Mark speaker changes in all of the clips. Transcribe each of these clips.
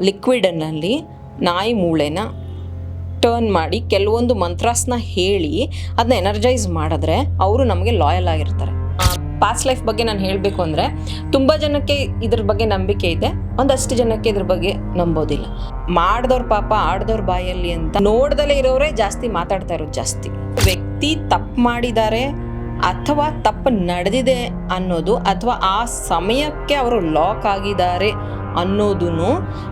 Speaker 1: ಲಿಕ್ವಿಡ್ನಲ್ಲಿ ನಾಯಿ ಮೂಳೆನ ಟರ್ನ್ ಮಾಡಿ ಕೆಲವೊಂದು ಮಂತ್ರಾಸ್ನ ಹೇಳಿ ಅದನ್ನ ಎನರ್ಜೈಸ್ ಮಾಡಿದ್ರೆ ಅವರು ನಮಗೆ ಲಾಯಲ್ ಆಗಿರ್ತಾರೆ. ಪಾಸ್ಟ್ ಲೈಫ್ ಬಗ್ಗೆ ನಾನು ಹೇಳಬೇಕು ಅಂದರೆ ತುಂಬ ಜನಕ್ಕೆ ಇದ್ರ ಬಗ್ಗೆ ನಂಬಿಕೆ ಇದೆ, ಒಂದಷ್ಟು ಜನಕ್ಕೆ ಇದ್ರ ಬಗ್ಗೆ ನಂಬೋದಿಲ್ಲ. ಮಾಡಿದವ್ರ ಪಾಪ ಆಡ್ದವ್ರ ಬಾಯಲ್ಲಿ ಅಂತ ನೋಡ್ದಲೇ ಇರೋರೇ ಜಾಸ್ತಿ ಮಾತಾಡ್ತಾ ಇರೋದು ಜಾಸ್ತಿ. ವ್ಯಕ್ತಿ ತಪ್ಪು ಮಾಡಿದ್ದಾರೆ ಅಥವಾ ತಪ್ಪು ನಡೆದಿದೆ ಅನ್ನೋದು ಅಥವಾ ಆ ಸಮಯಕ್ಕೆ ಅವರು ಲಾಕ್ ಆಗಿದ್ದಾರೆ ಅನ್ನೋದೂ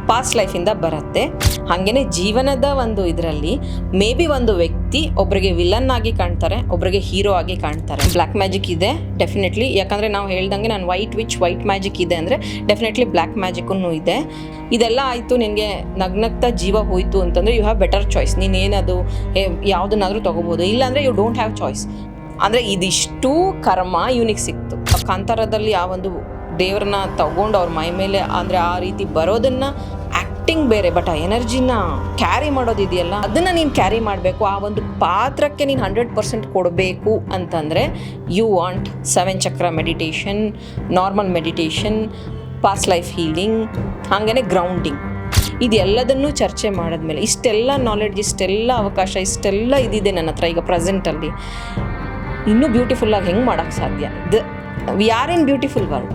Speaker 1: ಪಾಸ್ಟ್ ಲೈಫಿಂದ ಬರುತ್ತೆ. ಹಾಗೆಯೇ ಜೀವನದ ಒಂದು ಇದರಲ್ಲಿ ಮೇ ಬಿ ಒಂದು ವ್ಯಕ್ತಿ ಒಬ್ಬರಿಗೆ ವಿಲನ್ ಆಗಿ ಕಾಣ್ತಾರೆ, ಒಬ್ಬರಿಗೆ ಹೀರೋ ಆಗಿ ಕಾಣ್ತಾರೆ. ಬ್ಲ್ಯಾಕ್ ಮ್ಯಾಜಿಕ್ ಇದೆ ಡೆಫಿನೆಟ್ಲಿ, ಯಾಕಂದರೆ ನಾವು ಹೇಳ್ದಂಗೆ ನಾನು ವೈಟ್ ಮ್ಯಾಜಿಕ್ ಇದೆ ಅಂದರೆ ಡೆಫಿನೆಟ್ಲಿ ಬ್ಲ್ಯಾಕ್ ಮ್ಯಾಜಿಕ್ಕೂ ಇದೆ. ಇದೆಲ್ಲ ಆಯಿತು, ನಿನಗೆ ನಗ್ನಗ್ತಾ ಜೀವ ಹೋಯಿತು ಅಂತಂದರೆ ಯು ಹ್ಯಾವ್ ಬೆಟರ್ ಚಾಯ್ಸ್. ನೀನೇನದು ಯಾವುದನ್ನಾದರೂ ತೊಗೋಬೋದು, ಇಲ್ಲಾಂದರೆ ಯು ಡೋಂಟ್ ಹ್ಯಾವ್ ಚಾಯ್ಸ್. ಅಂದರೆ ಇದಿಷ್ಟು ಕರ್ಮ ಇವನಿಗೆ ಸಿಕ್ತು. ಕಾಂತಾರದಲ್ಲಿ ಆ ಒಂದು ದೇವ್ರನ್ನ ತಗೊಂಡು ಅವ್ರ ಮೈ ಮೇಲೆ ಅಂದರೆ ಆ ರೀತಿ ಬರೋದನ್ನು ಆ್ಯಕ್ಟಿಂಗ್ ಬೇರೆ, ಬಟ್ ಆ ಎನರ್ಜಿನ ಕ್ಯಾರಿ ಮಾಡೋದಿದೆಯಲ್ಲ ಅದನ್ನು ನೀನು ಕ್ಯಾರಿ ಮಾಡಬೇಕು. ಆ ಒಂದು ಪಾತ್ರಕ್ಕೆ ನೀನು 100% ಕೊಡಬೇಕು ಅಂತಂದರೆ ಯು ವಾಂಟ್ 7 ಚಕ್ರ meditation, normal meditation, past life healing, ಹಾಗೆಯೇ ಗ್ರೌಂಡಿಂಗ್. ಇದೆಲ್ಲದನ್ನೂ ಚರ್ಚೆ ಮಾಡಿದ್ಮೇಲೆ ಇಷ್ಟೆಲ್ಲ ನಾಲೆಡ್ಜ್, ಇಷ್ಟೆಲ್ಲ ಅವಕಾಶ, ಇಷ್ಟೆಲ್ಲ ಇದಿದೆ ನನ್ನ ಹತ್ರ ಈಗ ಪ್ರೆಸೆಂಟಲ್ಲಿ, ಇನ್ನೂ ಬ್ಯೂಟಿಫುಲ್ಲಾಗಿ ಹೆಂಗೆ ಮಾಡೋಕ್ಕೆ ಸಾಧ್ಯ? We are in beautiful world.